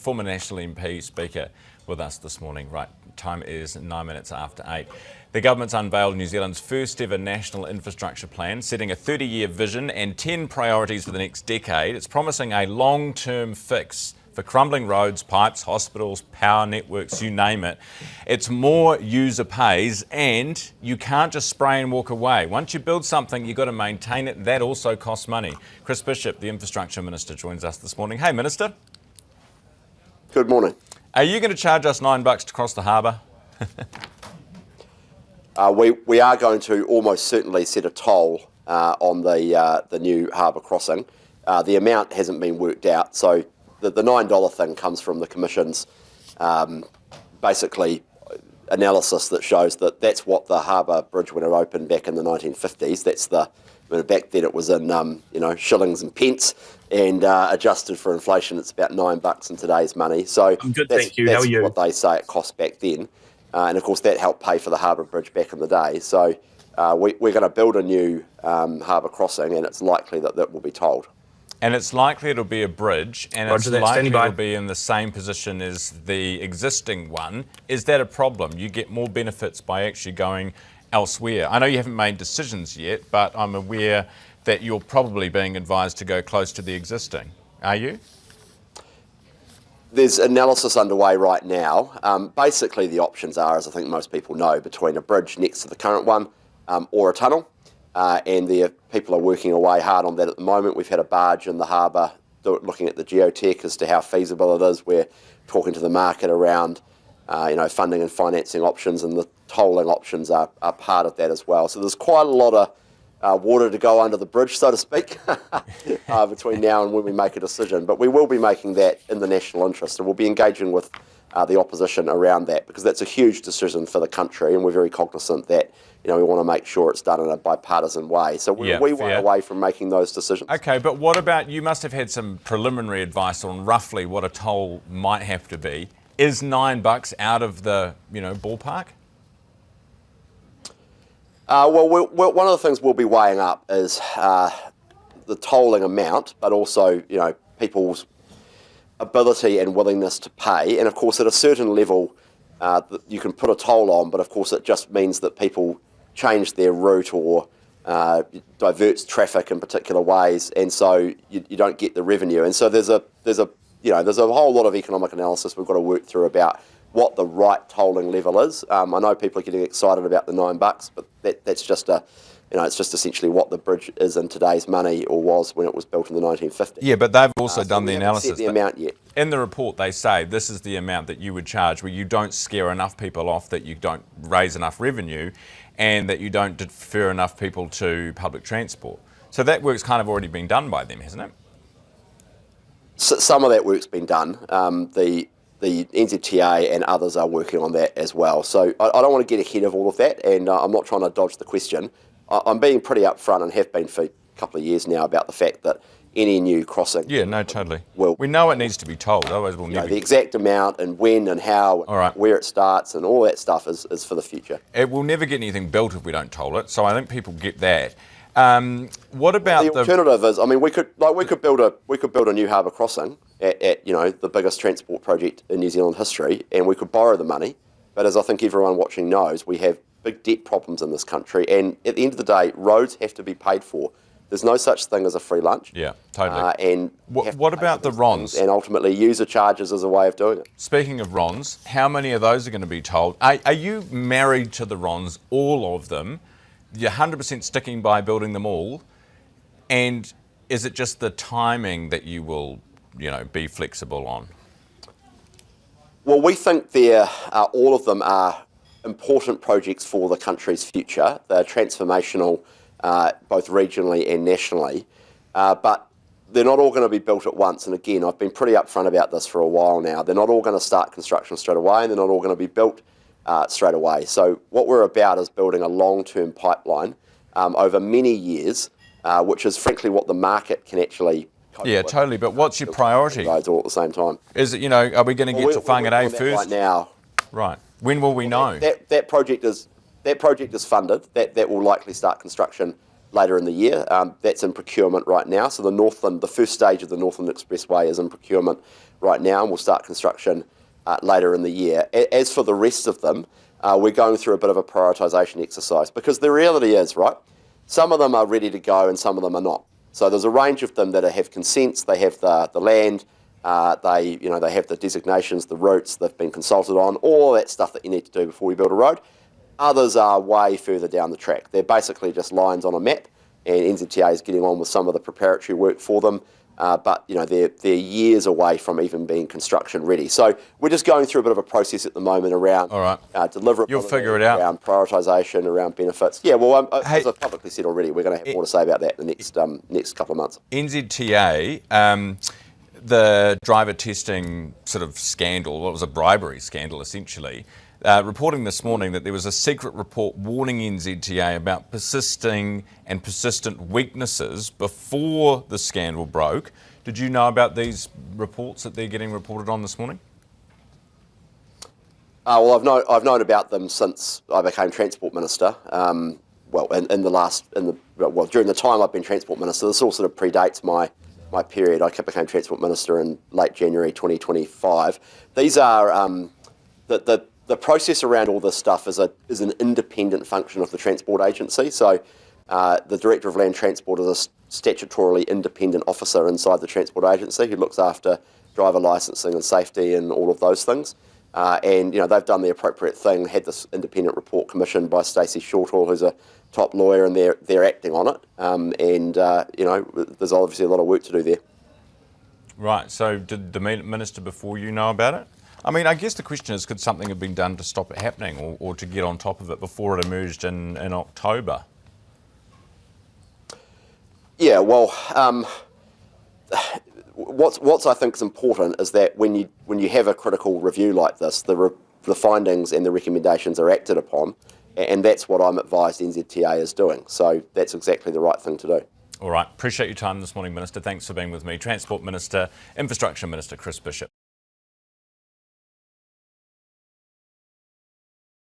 former National MP speaker, with us this morning. Right, time is 9 minutes after 8. The government's unveiled New Zealand's first ever national infrastructure plan, setting a 30-year vision and 10 priorities for the next decade. It's promising a long-term fix for crumbling roads, pipes, hospitals, power networks, you name it. It's more user pays, and you can't just spray and walk away. Once you build something, you've got to maintain it. That also costs money. Chris Bishop, the Infrastructure Minister, joins us this morning. Hey, Minister. Good morning. Are you going to charge us $9 to cross the harbour? We are going to almost certainly set a toll on the new harbour crossing. The amount hasn't been worked out, so the $9 thing comes from the Commission's basically analysis that shows that that's what the harbour bridge when it opened back in the 1950s. That's back then it was in shillings and pence, and adjusted for inflation, it's about $9 in today's money. So I'm good, thank you. How are you? What they say it cost back then, and of course that helped pay for the harbour bridge back in the day. So we're going to build a new harbour crossing, and it's likely that will be tolled. And it's likely it'll be a bridge, and Roger it's likely it'll be in the same position as the existing one. Is that a problem? You get more benefits by actually going elsewhere. I know you haven't made decisions yet, but I'm aware that you're probably being advised to go close to the existing. Are you? There's analysis underway right now. Basically, the options are, as I think most people know, between a bridge next to the current one or a tunnel. And the people are working away hard on that at the moment. We've had a barge in the harbour looking at the geotech as to how feasible it is. We're talking to the market around funding and financing options, and the tolling options are part of that as well. So there's quite a lot of water to go under the bridge, so to speak, between now and when we make a decision. But we will be making that in the national interest, and we'll be engaging with the opposition around that, because that's a huge decision for the country, and we're very cognizant that we want to make sure it's done in a bipartisan way. So we want away from making those decisions. Okay, but what about, you must have had some preliminary advice on roughly what a toll might have to be. Is $9 out of the ballpark? Well, one of the things we'll be weighing up is the tolling amount, but also people's ability and willingness to pay. And of course, at a certain level, you can put a toll on, but of course, it just means that people change their route or diverts traffic in particular ways, and so you don't get the revenue. And so there's a whole lot of economic analysis we've got to work through about what the right tolling level is. I know people are getting excited about the $9, but that's just it's just essentially what the bridge is in today's money, or was when it was built in the 1950s. Yeah, but they've also done the analysis. Set the amount yet. In the report, they say this is the amount that you would charge, where you don't scare enough people off, that you don't raise enough revenue, and that you don't defer enough people to public transport. So that work's kind of already been done by them, hasn't it? So some of that work's been done. The NZTA and others are working on that as well. So I don't want to get ahead of all of that, and I'm not trying to dodge the question. I'm being pretty upfront, and have been for a couple of years now, about the fact that any new crossing... Yeah, no, totally. We know it needs to be told, otherwise we'll never... The exact amount and when and how, where it starts, and all that stuff is for the future. It will never get anything built if we don't toll it, so I think people get that. What about the alternative is, we could build a new harbour crossing at the biggest transport project in New Zealand history, and we could borrow the money. But as I think everyone watching knows, we have big debt problems in this country, and at the end of the day, roads have to be paid for. There's no such thing as a free lunch. Yeah, totally. And what about the RONs? And ultimately, user charges as a way of doing it. Speaking of RONs, how many of those are going to be tolled? Are you married to the RONs, all of them? You're 100% sticking by building them all, and is it just the timing that you will, be flexible on? Well, we think all of them are important projects for the country's future. They're transformational, both regionally and nationally, but they're not all going to be built at once. And again, I've been pretty upfront about this for a while now. They're not all going to start construction straight away, and they're not all going to be built straight away. So what we're about is building a long-term pipeline over many years, which is frankly what the market can actually cope with. Totally. But what's your priority? Roads all at the same time. Is it, are we going to get to Whangarei first? Right now. Right. When will we know? That project is funded. That will likely start construction later in the year. That's in procurement right now. So the first stage of the Northland Expressway is in procurement right now, and we'll start construction later in the year. As for the rest of them, we're going through a bit of a prioritisation exercise, because the reality is, right, some of them are ready to go and some of them are not. So there's a range of them that have consents, they have the land, they have the designations, the routes, they've been consulted on, all that stuff that you need to do before you build a road. Others are way further down the track. They're basically just lines on a map, and NZTA is getting on with some of the preparatory work for them. But they're years away from even being construction ready. So we're just going through a bit of a process at the moment around deliverability. You'll figure it out. Around prioritisation, around benefits. Yeah, well, as I've publicly said already, we're going to have more to say about that in the next couple of months. NZTA, the driver testing sort of scandal, well, it was a bribery scandal essentially, reporting this morning that there was a secret report warning NZTA about persistent weaknesses before the scandal broke. Did you know about these reports that they're getting reported on this morning? Well, I've known about them since I became Transport Minister. During the time I've been Transport Minister, this all sort of predates my period. I became Transport Minister in late January 2025. These are the process around all this stuff is an independent function of the Transport Agency. So the Director of Land Transport is a statutorily independent officer inside the Transport Agency who looks after driver licensing and safety and all of those things. And they've done the appropriate thing, had this independent report commissioned by Stacey Shortall, who's a top lawyer, and they're acting on it. There's obviously a lot of work to do there. Right, so did the Minister before you know about it? I mean, I guess the question is, could something have been done to stop it happening or to get on top of it before it emerged in October? Yeah, well, what's I think is important is that when you have a critical review like this, the findings and the recommendations are acted upon, and that's what I'm advised NZTA is doing. So that's exactly the right thing to do. All right, appreciate your time this morning, Minister. Thanks for being with me. Transport Minister, Infrastructure Minister Chris Bishop.